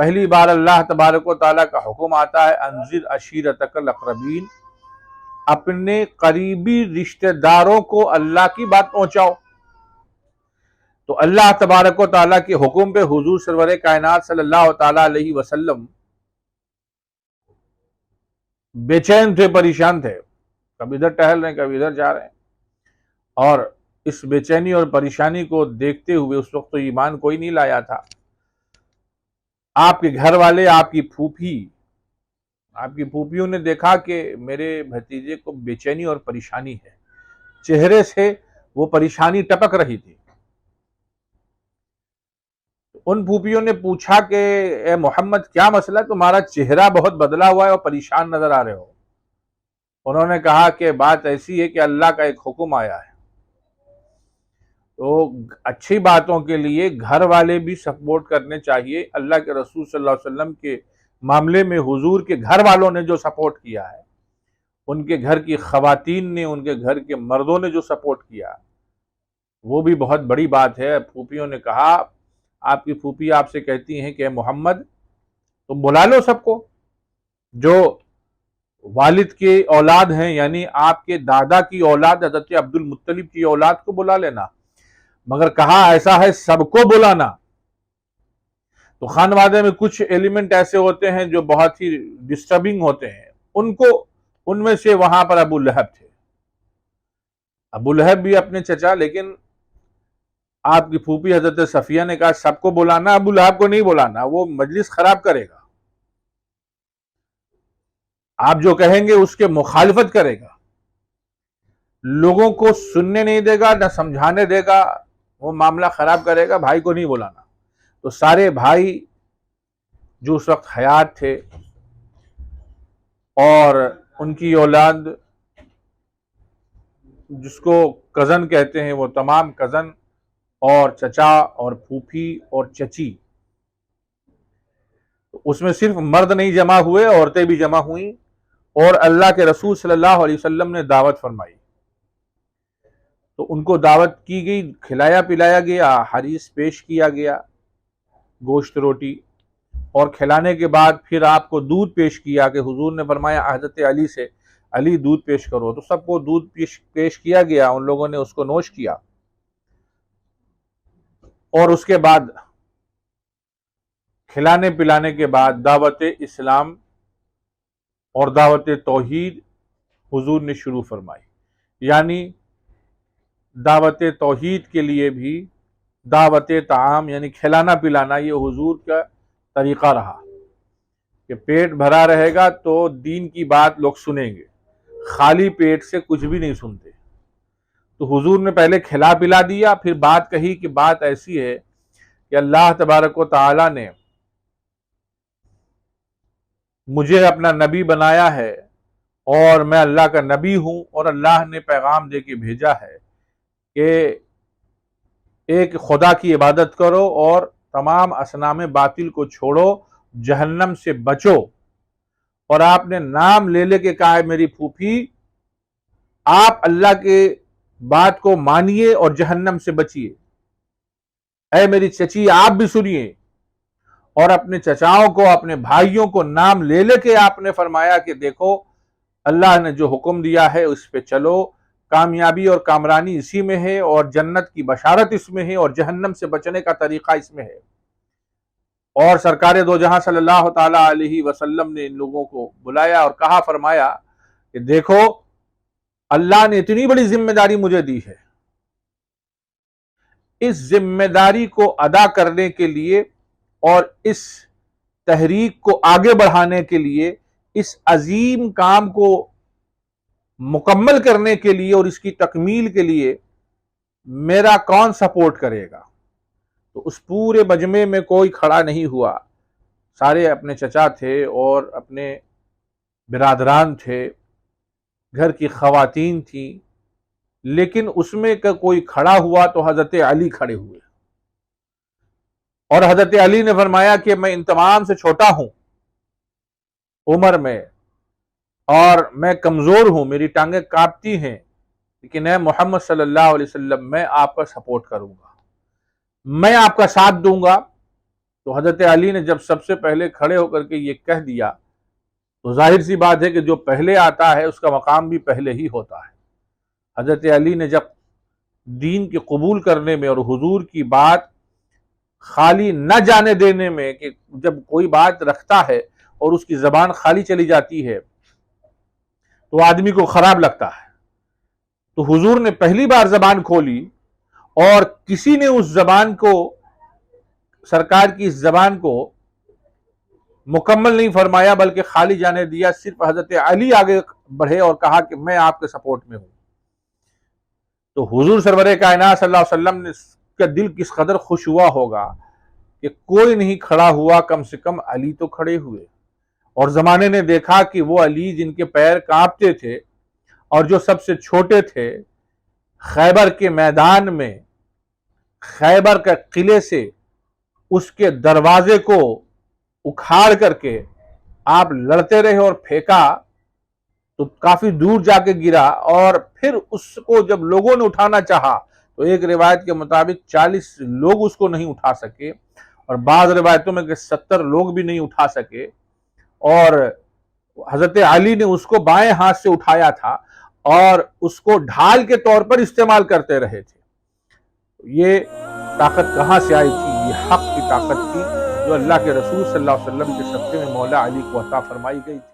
پہلی بار اللہ تبارک و تعالیٰ کا حکم آتا ہے انذر عشیرتک الاقربین، اپنے قریبی رشتہ داروں کو اللہ کی بات پہنچاؤ۔ تو اللہ تبارک و تعالیٰ کے حکم پہ حضور سرور کائنات صلی اللہ تعالیٰ علیہ وسلم بے چین تھے، پریشان تھے، کبھی ادھر ٹہل رہے ہیں کبھی ادھر جا رہے ہیں، اور اس بے چینی اور پریشانی کو دیکھتے ہوئے اس وقت تو ایمان کوئی نہیں لایا تھا۔ آپ کے گھر والے، آپ کی پھوپھیوں نے دیکھا کہ میرے بھتیجے کو بے چینی اور پریشانی ہے، چہرے سے وہ پریشانی ٹپک رہی تھی۔ ان پھوپھیوں نے پوچھا کہ اے محمد کیا مسئلہ ہے، تمہارا چہرہ بہت بدلا ہوا ہے اور پریشان نظر آ رہے ہو۔ انہوں نے کہا کہ بات ایسی ہے کہ اللہ کا ایک حکم آیا ہے، تو اچھی باتوں کے لیے گھر والے بھی سپورٹ کرنے چاہیے۔ اللہ کے رسول صلی اللہ علیہ وسلم کے معاملے میں حضور کے گھر والوں نے جو سپورٹ کیا ہے، ان کے گھر کی خواتین نے، ان کے گھر کے مردوں نے جو سپورٹ کیا، وہ بھی بہت بڑی بات ہے۔ پھوپھیوں نے کہا، آپ کی پھوپھی آپ سے کہتی ہیں کہ اے محمد تم بلا لو سب کو، جو والد کے اولاد ہیں، یعنی آپ کے دادا کی اولاد حضرت عبد المطلب کی اولاد کو بلا لینا، مگر کہا ایسا ہے سب کو بلانا۔ تو خانوادے میں کچھ ایلیمنٹ ایسے ہوتے ہیں جو بہت ہی ڈسٹربنگ ہوتے ہیں، ان میں سے وہاں پر ابو لہب تھے۔ ابو لہب بھی اپنے چچا، لیکن آپ کی پھوپھی حضرت صفیہ نے کہا سب کو بلانا، ابو لہب کو نہیں بلانا، وہ مجلس خراب کرے گا، آپ جو کہیں گے اس کے مخالفت کرے گا، لوگوں کو سننے نہیں دے گا، نہ سمجھانے دے گا، وہ معاملہ خراب کرے گا، بھائی کو نہیں بلانا۔ تو سارے بھائی جو اس وقت حیات تھے اور ان کی اولاد جس کو کزن کہتے ہیں، وہ تمام کزن اور چچا اور پھوپھی اور چچی، اس میں صرف مرد نہیں جمع ہوئے، عورتیں بھی جمع ہوئیں، اور اللہ کے رسول صلی اللہ علیہ وسلم نے دعوت فرمائی۔ تو ان کو دعوت کی گئی، کھلایا پلایا گیا، حریص پیش کیا گیا، گوشت روٹی، اور کھلانے کے بعد پھر آپ کو دودھ پیش کیا کہ حضور نے فرمایا حضرت علی سے، علی دودھ پیش کرو، تو سب کو دودھ پیش کیا گیا، ان لوگوں نے اس کو نوش کیا، اور اس کے بعد کھلانے پلانے کے بعد دعوت اسلام اور دعوت توحید حضور نے شروع فرمائی۔ یعنی دعوت توحید کے لیے بھی دعوت طعام یعنی کھلانا پلانا یہ حضور کا طریقہ رہا کہ پیٹ بھرا رہے گا تو دین کی بات لوگ سنیں گے، خالی پیٹ سے کچھ بھی نہیں سنتے۔ تو حضور نے پہلے کھلا پلا دیا، پھر بات کہی کہ بات ایسی ہے کہ اللہ تبارک و تعالی نے مجھے اپنا نبی بنایا ہے، اور میں اللہ کا نبی ہوں، اور اللہ نے پیغام دے کے بھیجا ہے کہ ایک خدا کی عبادت کرو اور تمام اصنام باطل کو چھوڑو، جہنم سے بچو۔ اور آپ نے نام لے لے کے کہا ہے میری پھوپھی آپ اللہ کے بات کو مانیے اور جہنم سے بچیے، اے میری چچی آپ بھی سنیے، اور اپنے چچاؤں کو، اپنے بھائیوں کو نام لے لے کے آپ نے فرمایا کہ دیکھو اللہ نے جو حکم دیا ہے اس پہ چلو، کامیابی اور کامرانی اسی میں ہے، اور جنت کی بشارت اس میں ہے، اور جہنم سے بچنے کا طریقہ اس میں ہے۔ اور سرکار دو جہاں صلی اللہ تعالی علیہ وسلم نے ان لوگوں کو بلایا اور کہا، فرمایا کہ دیکھو اللہ نے اتنی بڑی ذمہ داری مجھے دی ہے، اس ذمہ داری کو ادا کرنے کے لیے اور اس تحریک کو آگے بڑھانے کے لیے، اس عظیم کام کو مکمل کرنے کے لیے اور اس کی تکمیل کے لیے میرا کون سپورٹ کرے گا؟ تو اس پورے مجمع میں کوئی کھڑا نہیں ہوا، سارے اپنے چچا تھے اور اپنے برادران تھے، گھر کی خواتین تھیں، لیکن اس میں کا کوئی کھڑا ہوا تو حضرت علی کھڑے ہوئے، اور حضرت علی نے فرمایا کہ میں ان تمام سے چھوٹا ہوں عمر میں، اور میں کمزور ہوں، میری ٹانگیں کانپتی ہیں، لیکن اے محمد صلی اللہ علیہ وسلم میں آپ کا سپورٹ کروں گا، میں آپ کا ساتھ دوں گا، تو حضرت علی نے جب سب سے پہلے کھڑے ہو کر کے یہ کہہ دیا تو ظاہر سی بات ہے کہ جو پہلے آتا ہے اس کا مقام بھی پہلے ہی ہوتا ہے۔ حضرت علی نے جب دین کے قبول کرنے میں اور حضور کی بات خالی نہ جانے دینے میں، کہ جب کوئی بات رکھتا ہے اور اس کی زبان خالی چلی جاتی ہے تو آدمی کو خراب لگتا ہے، تو حضور نے پہلی بار زبان کھولی اور کسی نے اس زبان کو، سرکار کی اس زبان کو مکمل نہیں فرمایا بلکہ خالی جانے دیا، صرف حضرت علی آگے بڑھے اور کہا کہ میں آپ کے سپورٹ میں ہوں۔ تو حضور سرور کائنات صلی اللہ علیہ وسلم نے کا دل کس قدر خوش ہوا ہوگا کہ کوئی نہیں کھڑا ہوا، کم سے کم علی تو کھڑے ہوئے، اور زمانے نے دیکھا کہ وہ علی جن کے پیر کانپتے تھے اور جو سب سے چھوٹے تھے، خیبر کے میدان میں، خیبر کے قلعے سے اس کے دروازے کو اکھاڑ کر کے آپ لڑتے رہے اور پھینکا تو کافی دور جا کے گرا، اور پھر اس کو جب لوگوں نے اٹھانا چاہا تو ایک روایت کے مطابق 40 لوگ اس کو نہیں اٹھا سکے، اور بعض روایتوں میں کہ 70 لوگ بھی نہیں اٹھا سکے، اور حضرت علی نے اس کو بائیں ہاتھ سے اٹھایا تھا اور اس کو ڈھال کے طور پر استعمال کرتے رہے تھے۔ یہ طاقت کہاں سے آئی تھی؟ یہ حق کی طاقت تھی جو اللہ کے رسول صلی اللہ علیہ وسلم کے صدقے میں مولا علی کو عطا فرمائی گئی تھی۔